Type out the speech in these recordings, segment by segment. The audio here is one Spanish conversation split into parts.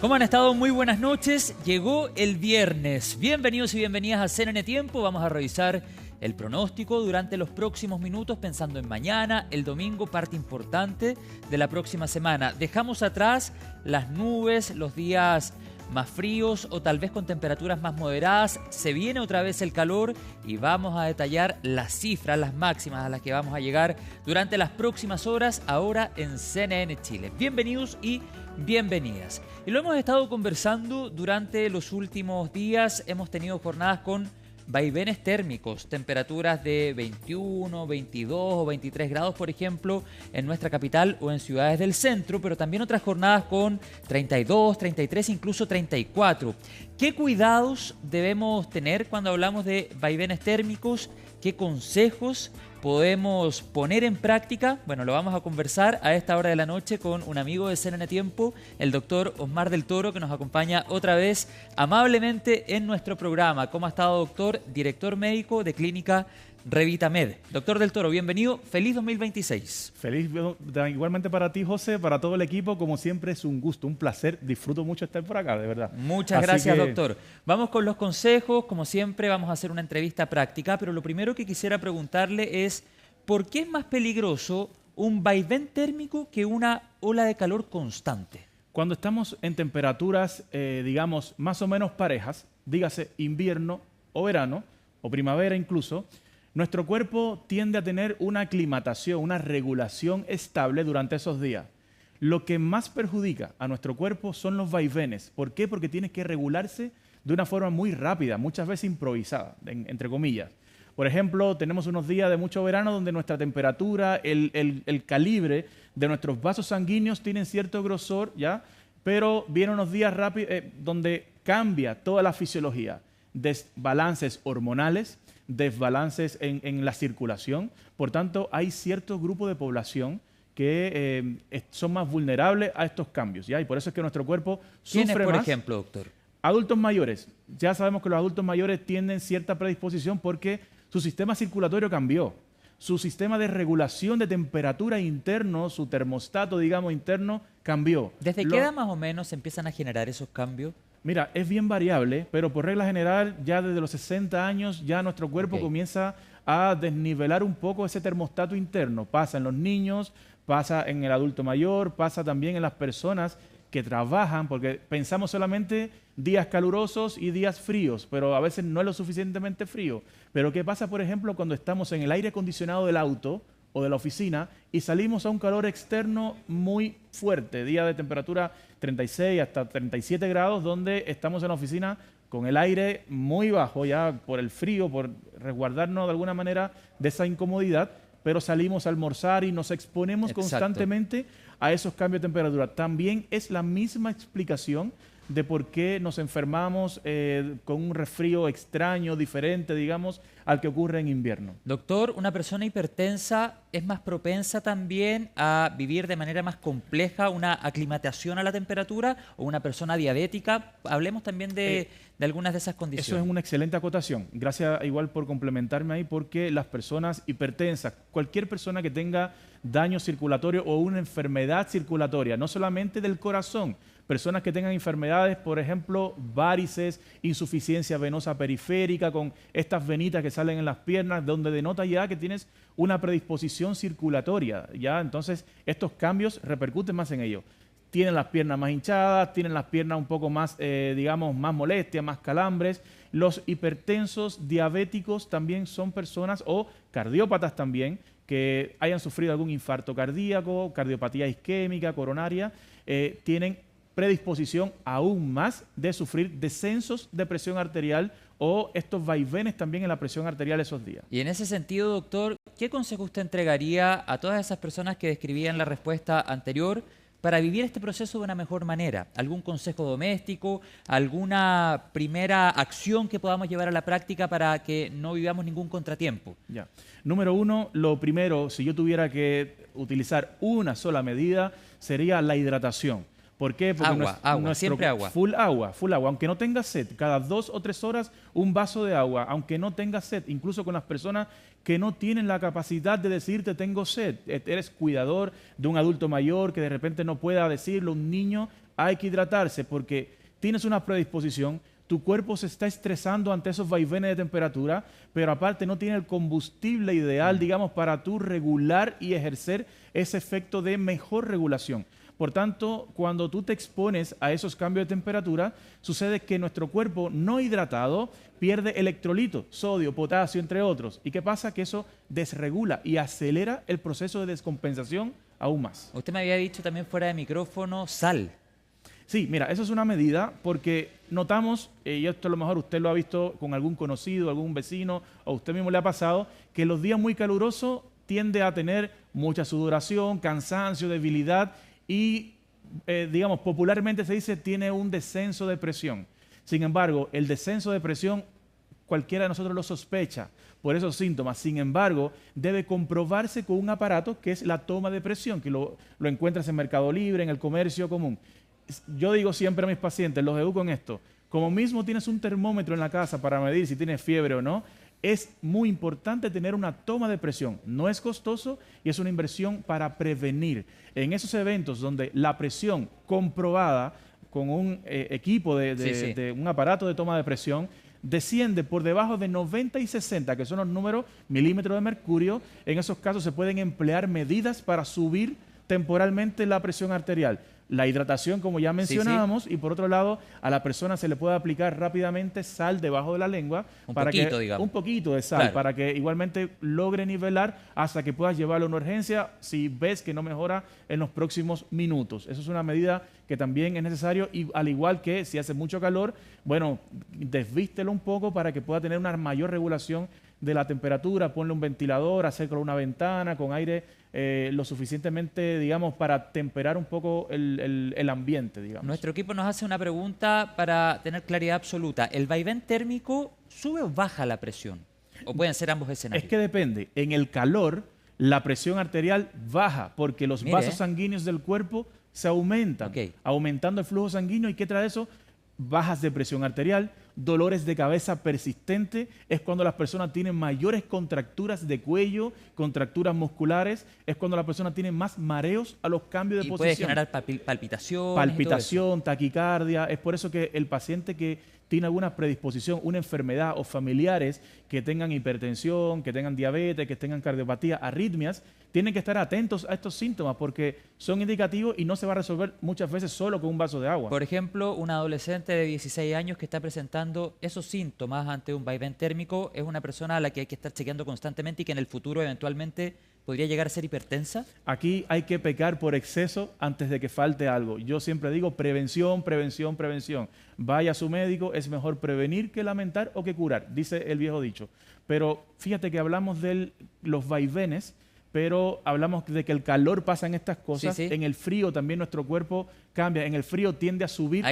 ¿Cómo han estado? Muy buenas noches. Llegó el viernes. Bienvenidos y bienvenidas a CNN Tiempo. Vamos a revisar el pronóstico durante los próximos minutos, pensando en mañana, el domingo, parte importante de la próxima semana. Dejamos atrás las nubes, los días más fríos o tal vez con temperaturas más moderadas. Se viene otra vez el calor y vamos a detallar las cifras, las máximas a las que vamos a llegar durante las próximas horas, ahora en CNN Chile. Bienvenidos y bienvenidas. Y lo hemos estado conversando durante los últimos días. Hemos tenido jornadas con vaivenes térmicos, temperaturas de 21, 22 o 23 grados, por ejemplo, en nuestra capital o en ciudades del centro, pero también otras jornadas con 32, 33, incluso 34. ¿Qué cuidados debemos tener cuando hablamos de vaivenes térmicos? ¿Qué consejos podemos poner en práctica? Bueno, lo vamos a conversar a esta hora de la noche con un amigo de CNN Tiempo, el doctor Osmar del Toro, que nos acompaña otra vez amablemente en nuestro programa. ¿Cómo ha estado, doctor? Director médico de Clínica Revitamed. Doctor del Toro, bienvenido. Feliz 2026. Feliz igualmente para ti, José, para todo el equipo. Como siempre, es un gusto, un placer. Disfruto mucho estar por acá, de verdad. Muchas gracias, doctor. Vamos con los consejos. Como siempre, vamos a hacer una entrevista práctica, pero lo primero que quisiera preguntarle es ¿por qué es más peligroso un vaivén térmico que una ola de calor constante? Cuando estamos en temperaturas, digamos, más o menos parejas, dígase invierno o verano, o primavera incluso, nuestro cuerpo tiende a tener una aclimatación, una regulación estable durante esos días. Lo que más perjudica a nuestro cuerpo son los vaivenes. ¿Por qué? Porque tiene que regularse de una forma muy rápida, muchas veces improvisada, entre comillas. Por ejemplo, tenemos unos días de mucho verano donde nuestra temperatura, el calibre de nuestros vasos sanguíneos tienen cierto grosor, ¿ya? Pero vienen unos días rápidos donde cambia toda la fisiología. Desbalances hormonales, desbalances en la circulación. Por tanto, hay cierto grupo de población que son más vulnerables a estos cambios, ¿ya? Y por eso es que nuestro cuerpo sufre más. ¿Quiénes, por ejemplo, doctor? Adultos mayores. Ya sabemos que los adultos mayores tienen cierta predisposición porque su sistema circulatorio cambió. Su sistema de regulación de temperatura interno, su termostato, digamos, interno, cambió. ¿Desde qué edad más o menos se empiezan a generar esos cambios? Mira, es bien variable, pero por regla general, ya desde los 60 años, ya nuestro cuerpo comienza a desnivelar un poco ese termostato interno. Pasa en los niños, pasa en el adulto mayor, pasa también en las personas que trabajan, porque pensamos solamente días calurosos y días fríos, pero a veces no es lo suficientemente frío. Pero ¿qué pasa, por ejemplo, cuando estamos en el aire acondicionado del auto o de la oficina y salimos a un calor externo muy fuerte, día de temperatura 36 hasta 37 grados, donde estamos en la oficina con el aire muy bajo ya por el frío, por resguardarnos de alguna manera de esa incomodidad, pero salimos a almorzar y nos exponemos constantemente a esos cambios de temperatura. También es la misma explicación de por qué nos enfermamos con un resfrío extraño, diferente, digamos, al que ocurre en invierno. Doctor, ¿una persona hipertensa es más propensa también a vivir de manera más compleja una aclimatación a la temperatura o una persona diabética? Hablemos también de algunas de esas condiciones. Eso es una excelente acotación. Gracias igual por complementarme ahí, porque las personas hipertensas, cualquier persona que tenga daño circulatorio o una enfermedad circulatoria, no solamente del corazón, personas que tengan enfermedades, por ejemplo, varices, insuficiencia venosa periférica, con estas venitas que salen en las piernas, donde denota ya que tienes una predisposición circulatoria, ¿ya? Entonces, estos cambios repercuten más en ello. Tienen las piernas más hinchadas, tienen las piernas un poco más, digamos, más molestias, más calambres. Los hipertensos diabéticos también son personas, o cardiópatas también, que hayan sufrido algún infarto cardíaco, cardiopatía isquémica, coronaria, tienen predisposición aún más de sufrir descensos de presión arterial o estos vaivenes también en la presión arterial esos días. Y en ese sentido, doctor, ¿qué consejo usted entregaría a todas esas personas que describían la respuesta anterior para vivir este proceso de una mejor manera? ¿Algún consejo doméstico? ¿Alguna primera acción que podamos llevar a la práctica para que no vivamos ningún contratiempo? Ya. Número uno, lo primero, si yo tuviera que utilizar una sola medida, sería la hidratación. ¿Por qué? Porque siempre agua. Full agua. Aunque no tenga sed, cada 2 o 3 horas un vaso de agua, aunque no tenga sed, incluso con las personas que no tienen la capacidad de decirte tengo sed. Eres cuidador de un adulto mayor que de repente no pueda decirlo, un niño, hay que hidratarse porque tienes una predisposición, tu cuerpo se está estresando ante esos vaivenes de temperatura, pero aparte no tiene el combustible ideal, digamos, para tú regular y ejercer ese efecto de mejor regulación. Por tanto, cuando tú te expones a esos cambios de temperatura, sucede que nuestro cuerpo no hidratado pierde electrolitos, sodio, potasio, entre otros. ¿Y qué pasa? Que eso desregula y acelera el proceso de descompensación aún más. Usted me había dicho también fuera de micrófono sal. Sí, mira, eso es una medida porque notamos, y esto a lo mejor usted lo ha visto con algún conocido, algún vecino, o usted mismo le ha pasado, que los días muy calurosos tiende a tener mucha sudoración, cansancio, debilidad y, digamos, popularmente se dice tiene un descenso de presión. Sin embargo, el descenso de presión cualquiera de nosotros lo sospecha por esos síntomas. Sin embargo, debe comprobarse con un aparato que es la toma de presión, que lo encuentras en Mercado Libre, en el comercio común. Yo digo siempre a mis pacientes, los educo en esto, como mismo tienes un termómetro en la casa para medir si tienes fiebre o no, es muy importante tener una toma de presión. No es costoso y es una inversión para prevenir. En esos eventos donde la presión comprobada con un equipo de un aparato de toma de presión desciende por debajo de 90 y 60, que son los números milímetros de mercurio, en esos casos se pueden emplear medidas para subir temporalmente la presión arterial. La hidratación, como ya mencionábamos, y por otro lado, a la persona se le puede aplicar rápidamente sal debajo de la lengua. Un poquito, digamos. Un poquito de sal, claro, para que igualmente logre nivelar hasta que puedas llevarlo a una urgencia si ves que no mejora en los próximos minutos. Eso es una medida que también es necesario y al igual que si hace mucho calor, bueno, desvístelo un poco para que pueda tener una mayor regulación de la temperatura, ponle un ventilador, acércalo a una ventana con aire lo suficientemente, digamos, para temperar un poco el ambiente, digamos. Nuestro equipo nos hace una pregunta para tener claridad absoluta. ¿El vaivén térmico sube o baja la presión? ¿O pueden ser ambos escenarios? Es que depende. En el calor, la presión arterial baja porque los vasos sanguíneos del cuerpo se aumentan, aumentando el flujo sanguíneo. ¿Y qué trae eso? Bajas de presión arterial, dolores de cabeza persistente, es cuando las personas tienen mayores contracturas de cuello, contracturas musculares, es cuando la persona tiene más mareos a los cambios de posición. Puede generar palpitación. Palpitación, taquicardia. Es por eso que el paciente que tiene alguna predisposición, una enfermedad o familiares que tengan hipertensión, que tengan diabetes, que tengan cardiopatía, arritmias, tienen que estar atentos a estos síntomas porque son indicativos y no se va a resolver muchas veces solo con un vaso de agua. Por ejemplo, una adolescente de 16 años que está presentando esos síntomas ante un vaivén térmico es una persona a la que hay que estar chequeando constantemente y que en el futuro eventualmente podría llegar a ser hipertensa. Aquí hay que pecar por exceso antes de que falte algo. Yo siempre digo prevención, prevención, prevención. Vaya a su médico, es mejor prevenir que lamentar o que curar, dice el viejo dicho. Pero fíjate que hablamos de los vaivenes, pero hablamos de que el calor pasa en estas cosas. En el frío también nuestro cuerpo cambia. En el frío tiende a subir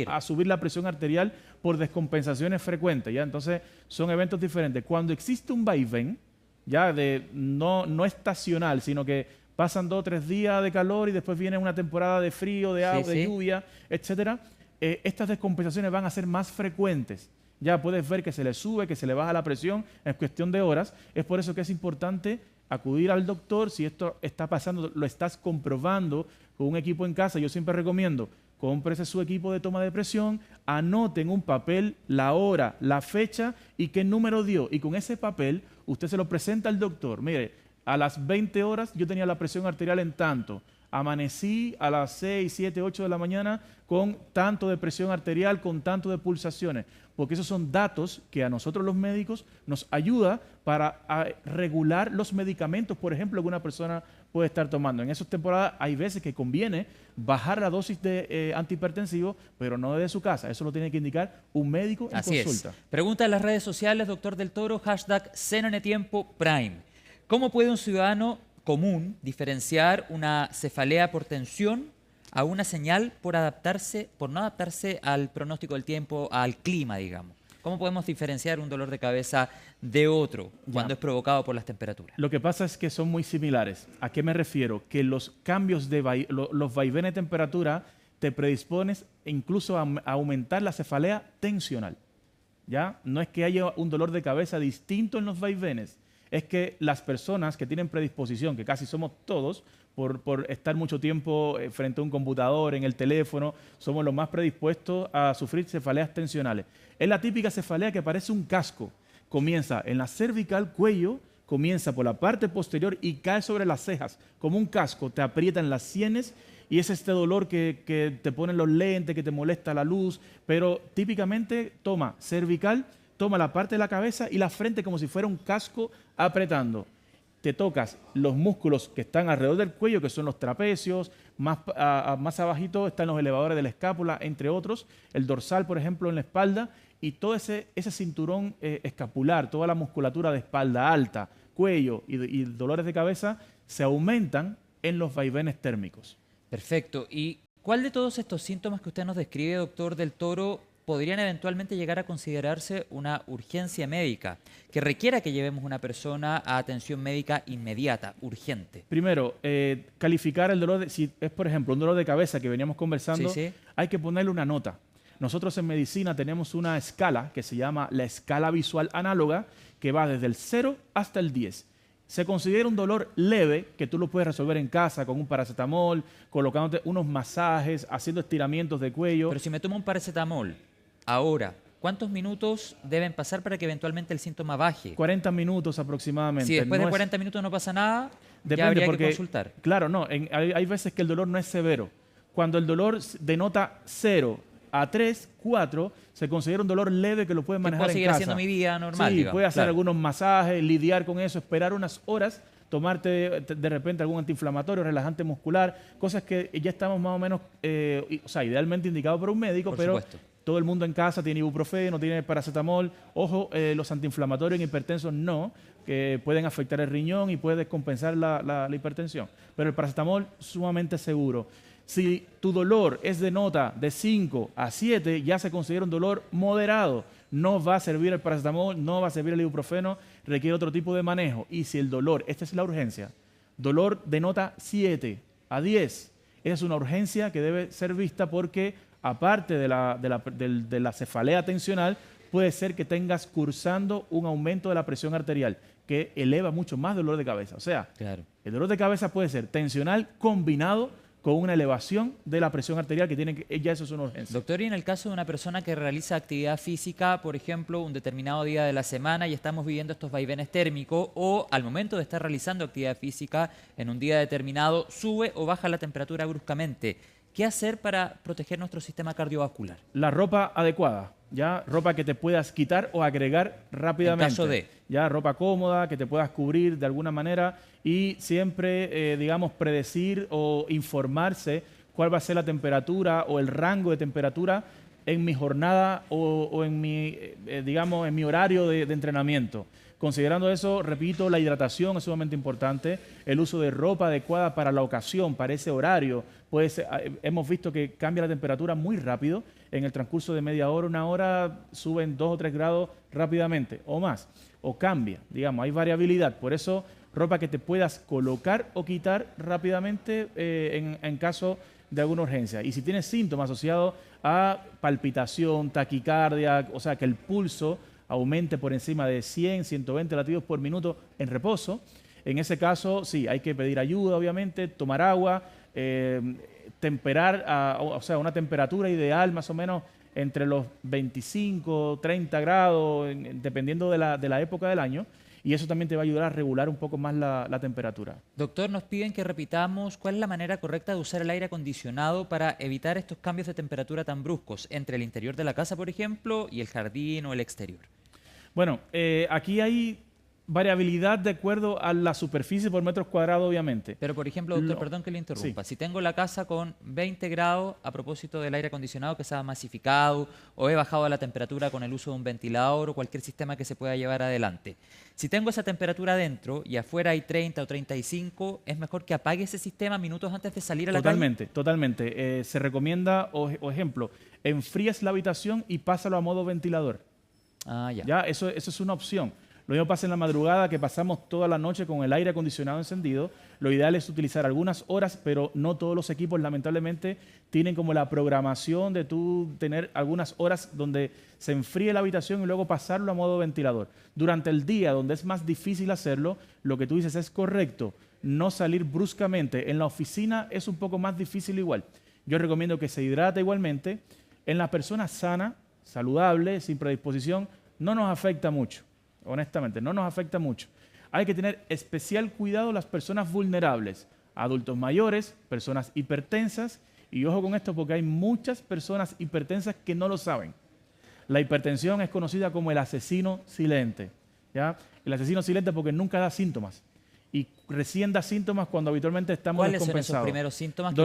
a subir la presión arterial por descompensaciones frecuentes, ¿ya? Entonces son eventos diferentes. Cuando existe un vaivén, ya no estacional, sino que pasan 2 o 3 días de calor y después viene una temporada de frío, de agua, de lluvia, etcétera, estas descompensaciones van a ser más frecuentes. Ya puedes ver que se le sube, que se le baja la presión en cuestión de horas. Es por eso que es importante acudir al doctor. Si esto está pasando, lo estás comprobando con un equipo en casa, yo siempre recomiendo, cómprese su equipo de toma de presión, anote en un papel la hora, la fecha y qué número dio. Y con ese papel usted se lo presenta al doctor. Mire, a las 20 horas yo tenía la presión arterial en tanto. Amanecí a las 6, 7, 8 de la mañana con tanto de presión arterial, con tanto de pulsaciones. Porque esos son datos que a nosotros los médicos nos ayuda para regular los medicamentos, por ejemplo, que una persona puede estar tomando. En esas temporadas hay veces que conviene bajar la dosis de antihipertensivo, pero no desde su casa. Eso lo tiene que indicar un médico en consulta. Es. Pregunta en las redes sociales, doctor Del Toro, hashtag CNN Prime. ¿Cómo puede un ciudadano común diferenciar una cefalea por tensión a una señal por no adaptarse al pronóstico del tiempo, al clima, digamos? ¿Cómo podemos diferenciar un dolor de cabeza de otro cuando es provocado por las temperaturas? Lo que pasa es que son muy similares. ¿A qué me refiero? Que los cambios de los vaivenes de temperatura te predispones incluso a aumentar la cefalea tensional. ¿Ya? No es que haya un dolor de cabeza distinto en los vaivenes, es que las personas que tienen predisposición, que casi somos todos, por estar mucho tiempo frente a un computador, en el teléfono, somos los más predispuestos a sufrir cefaleas tensionales. Es la típica cefalea que parece un casco. Comienza en la cervical, cuello, comienza por la parte posterior y cae sobre las cejas, como un casco, te aprieta en las sienes y es este dolor que te ponen los lentes, que te molesta la luz, pero típicamente toma cervical, toma la parte de la cabeza y la frente como si fuera un casco apretando. Te tocas los músculos que están alrededor del cuello, que son los trapecios, más abajito están los elevadores de la escápula, entre otros, el dorsal, por ejemplo, en la espalda, y todo ese cinturón escapular, toda la musculatura de espalda alta, cuello y dolores de cabeza se aumentan en los vaivenes térmicos. Perfecto. ¿Y cuál de todos estos síntomas que usted nos describe, doctor del Toro, podrían eventualmente llegar a considerarse una urgencia médica que requiera que llevemos una persona a atención médica inmediata, urgente? Primero, calificar el dolor, si es por ejemplo un dolor de cabeza que veníamos conversando, Sí. hay que ponerle una nota. Nosotros en medicina tenemos una escala que se llama la escala visual análoga, que va desde el 0 hasta el 10. Se considera un dolor leve, que tú lo puedes resolver en casa con un paracetamol, colocándote unos masajes, haciendo estiramientos de cuello. Pero si me tomo un paracetamol ahora, ¿cuántos minutos deben pasar para que eventualmente el síntoma baje? 40 minutos aproximadamente. Si después de 40 minutos no pasa nada, depende, ya habría porque, que consultar. Claro, no, hay veces que el dolor no es severo. Cuando el dolor denota 0 a 3, 4, se considera un dolor leve que lo pueden manejar en casa. Puedo seguir haciendo mi vida normal, Sí, digamos. puede hacer algunos masajes, lidiar con eso, esperar unas horas, tomarte de repente algún antiinflamatorio, relajante muscular, cosas que ya estamos más o menos, o sea, idealmente indicados por un médico, pero todo el mundo en casa tiene ibuprofeno, tiene paracetamol. Ojo, los antiinflamatorios en hipertensos no, que pueden afectar el riñón y puede descompensar la hipertensión. Pero el paracetamol sumamente seguro. Si tu dolor es de nota de 5 a 7, ya se considera un dolor moderado. No va a servir el paracetamol, no va a servir el ibuprofeno, requiere otro tipo de manejo. Y si el dolor, esta es la urgencia, dolor de nota 7 a 10, esa es una urgencia que debe ser vista porque aparte de la cefalea tensional, puede ser que tengas cursando un aumento de la presión arterial que eleva mucho más dolor de cabeza. O sea, el dolor de cabeza puede ser tensional combinado con una elevación de la presión arterial ya eso es una urgencia. Doctor, y en el caso de una persona que realiza actividad física, por ejemplo, un determinado día de la semana y estamos viviendo estos vaivenes térmicos, o al momento de estar realizando actividad física en un día determinado, sube o baja la temperatura bruscamente, ¿qué hacer para proteger nuestro sistema cardiovascular? La ropa adecuada, ya ropa que te puedas quitar o agregar rápidamente. En caso de... Ya ropa cómoda, que te puedas cubrir de alguna manera y siempre, digamos, predecir o informarse cuál va a ser la temperatura o el rango de temperatura en mi jornada o en mi, digamos, en mi horario de entrenamiento. Considerando eso, repito, la hidratación es sumamente importante, el uso de ropa adecuada para la ocasión, para ese horario. Pues, hemos visto que cambia la temperatura muy rápido, en el transcurso de media hora, una hora, suben 2 o 3 grados rápidamente o más, o cambia, digamos, hay variabilidad. Por eso, ropa que te puedas colocar o quitar rápidamente en caso de alguna urgencia. Y si tienes síntomas asociados a palpitación, taquicardia, o sea, que el pulso aumente por encima de 100, 120 latidos por minuto en reposo. En ese caso, sí, hay que pedir ayuda, obviamente, tomar agua, temperar, o sea, una temperatura ideal más o menos entre los 25, 30 grados, dependiendo de la época del año. Y eso también te va a ayudar a regular un poco más la temperatura. Doctor, nos piden que repitamos cuál es la manera correcta de usar el aire acondicionado para evitar estos cambios de temperatura tan bruscos entre el interior de la casa, por ejemplo, y el jardín o el exterior. Bueno, aquí hay variabilidad de acuerdo a la superficie por metros cuadrados, obviamente. Pero, por ejemplo, doctor, perdón que le interrumpa. Sí. Si tengo la casa con 20 grados a propósito del aire acondicionado que se ha masificado o he bajado la temperatura con el uso de un ventilador o cualquier sistema que se pueda llevar adelante. Si tengo esa temperatura dentro y afuera hay 30 o 35, ¿es mejor que apague ese sistema minutos antes de salir a la calle? Totalmente. Se recomienda, o ejemplo, enfrías la habitación y pásalo a modo ventilador. Ah, ya. Ya, eso es una opción. Lo mismo pasa en la madrugada, que pasamos toda la noche con el aire acondicionado encendido. Lo ideal es utilizar algunas horas, pero no todos los equipos lamentablemente tienen como la programación de tú tener algunas horas donde se enfríe la habitación y luego pasarlo a modo ventilador. Durante el día, donde es más difícil hacerlo, lo que tú dices es correcto. No salir bruscamente. En la oficina es un poco más difícil igual. Yo recomiendo que se hidrate igualmente. En la persona sana, saludable, sin predisposición, no nos afecta mucho. Honestamente, no nos afecta mucho. Hay que tener especial cuidado las personas vulnerables, adultos mayores, personas hipertensas, y ojo con esto porque hay muchas personas hipertensas que no lo saben. La hipertensión es conocida como el asesino silente, ¿ya? El asesino silente porque nunca da síntomas y recién da síntomas cuando habitualmente estamos descompensados. ¿Cuáles son esos primeros síntomas?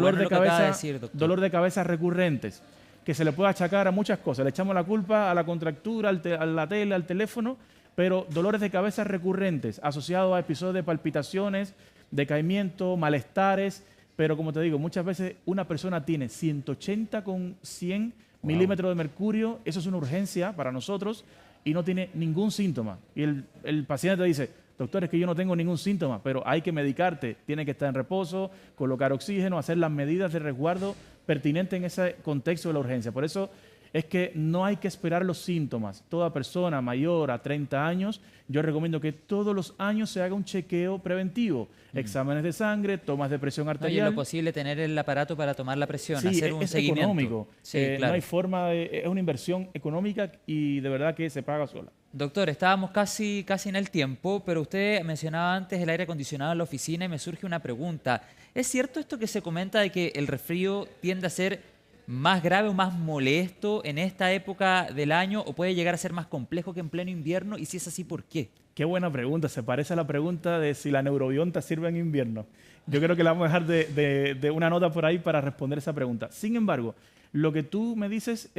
Dolor de cabeza recurrentes, que se le puede achacar a muchas cosas. Le echamos la culpa a la contractura, a la tele, al teléfono, pero dolores de cabeza recurrentes asociados a episodios de palpitaciones, decaimiento, malestares, pero como te digo, muchas veces una persona tiene 180 con 100 milímetros de mercurio, eso es una urgencia para nosotros y no tiene ningún síntoma. Y el paciente te dice, doctor, es que yo no tengo ningún síntoma, pero hay que medicarte, tiene que estar en reposo, colocar oxígeno, hacer las medidas de resguardo pertinentes en ese contexto de la urgencia. Por eso es que no hay que esperar los síntomas. Toda persona mayor a 30 años, yo recomiendo que todos los años se haga un chequeo preventivo. Exámenes de sangre, tomas de presión arterial. Y en lo posible tener el aparato para tomar la presión, sí, hacer un seguimiento. Económico. Sí, claro. No hay forma es una inversión económica y de verdad que se paga sola. Doctor, estábamos casi en el tiempo, pero usted mencionaba antes el aire acondicionado en la oficina y me surge una pregunta. ¿Es cierto esto que se comenta de que el resfrío tiende a ser más grave o más molesto en esta época del año o puede llegar a ser más complejo que en pleno invierno? Y si es así, ¿por qué? Qué buena pregunta. Se parece a la pregunta de si la neurobionta sirve en invierno. Yo creo que la vamos a dejar de una nota por ahí para responder esa pregunta. Sin embargo, lo que tú me dices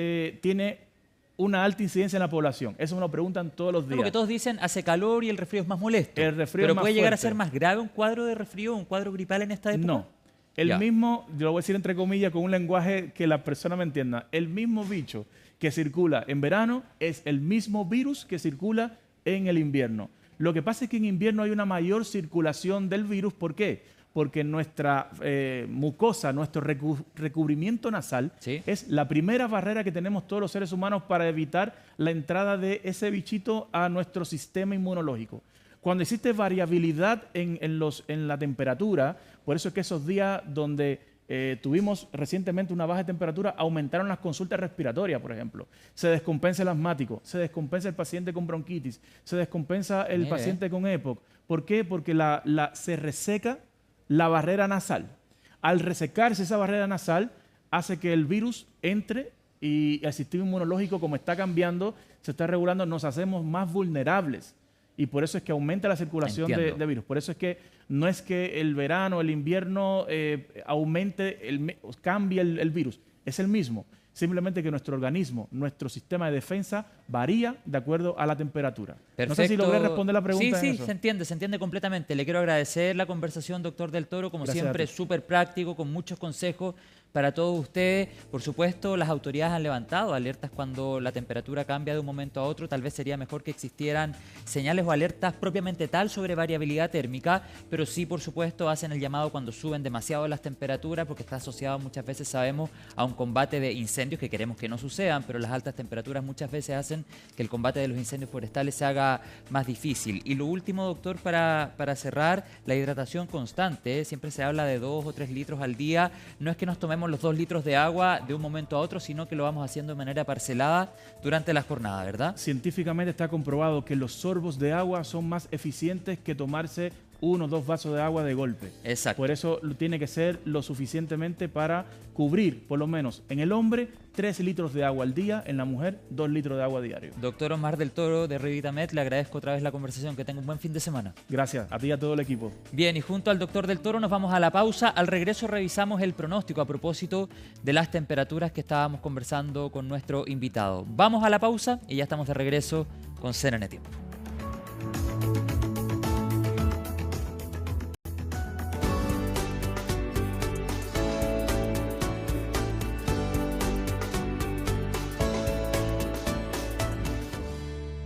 tiene una alta incidencia en la población. Eso me lo preguntan todos los días. Porque todos dicen hace calor y el resfrío es más molesto. El resfrío pero es más puede llegar fuerte. a ser más grave un cuadro de resfrío o un cuadro gripal en esta época. No. El mismo, yo lo voy a decir entre comillas con un lenguaje que la persona me entienda, el mismo bicho que circula en verano es el mismo virus que circula en el invierno. Lo que pasa es que en invierno hay una mayor circulación del virus. ¿Por qué? Porque nuestra mucosa, nuestro recubrimiento nasal, ¿sí?, es la primera barrera que tenemos todos los seres humanos para evitar la entrada de ese bichito a nuestro sistema inmunológico. Cuando existe variabilidad en la temperatura, por eso es que esos días donde tuvimos recientemente una baja de temperatura, aumentaron las consultas respiratorias, por ejemplo. Se descompensa el asmático, se descompensa el paciente con bronquitis, se descompensa el paciente con EPOC. ¿Por qué? Porque se reseca la barrera nasal. Al resecarse esa barrera nasal, hace que el virus entre y el sistema inmunológico, como está cambiando, se está regulando, nos hacemos más vulnerables. Y por eso es que aumenta la circulación de virus. Por eso es que no es que el verano, el invierno cambie el virus. Es el mismo. Simplemente que nuestro organismo, nuestro sistema de defensa varía de acuerdo a la temperatura. Perfecto. No sé si logré responder la pregunta. Sí, se entiende completamente. Le quiero agradecer la conversación, doctor Del Toro, como Gracias siempre, súper práctico, con muchos consejos para todos ustedes. Por supuesto, las autoridades han levantado alertas cuando la temperatura cambia de un momento a otro. Tal vez sería mejor que existieran señales o alertas propiamente tal sobre variabilidad térmica, pero sí, por supuesto, hacen el llamado cuando suben demasiado las temperaturas, porque está asociado muchas veces, sabemos, a un combate de incendios que queremos que no sucedan, pero las altas temperaturas muchas veces hacen que el combate de los incendios forestales se haga más difícil. Y lo último, doctor, para cerrar, la hidratación constante. Siempre se habla de 2 o 3 litros al día. No es que nos tomemos los 2 litros de agua de un momento a otro, sino que lo vamos haciendo de manera parcelada durante la jornada, ¿verdad? Científicamente está comprobado que los sorbos de agua son más eficientes que tomarse 1 o 2 vasos de agua de golpe. Exacto. Por eso tiene que ser lo suficientemente para cubrir, por lo menos en el hombre, 3 litros de agua al día, en la mujer 2 litros de agua diario. Doctor Osmar Del Toro de Revitamed, le agradezco otra vez la conversación. Que tenga un buen fin de semana. Gracias, a ti y a todo el equipo. Bien, y junto al doctor Del Toro nos vamos a la pausa. Al regreso revisamos el pronóstico a propósito de las temperaturas que estábamos conversando con nuestro invitado. Vamos a la pausa y ya estamos de regreso con CNN Tiempo.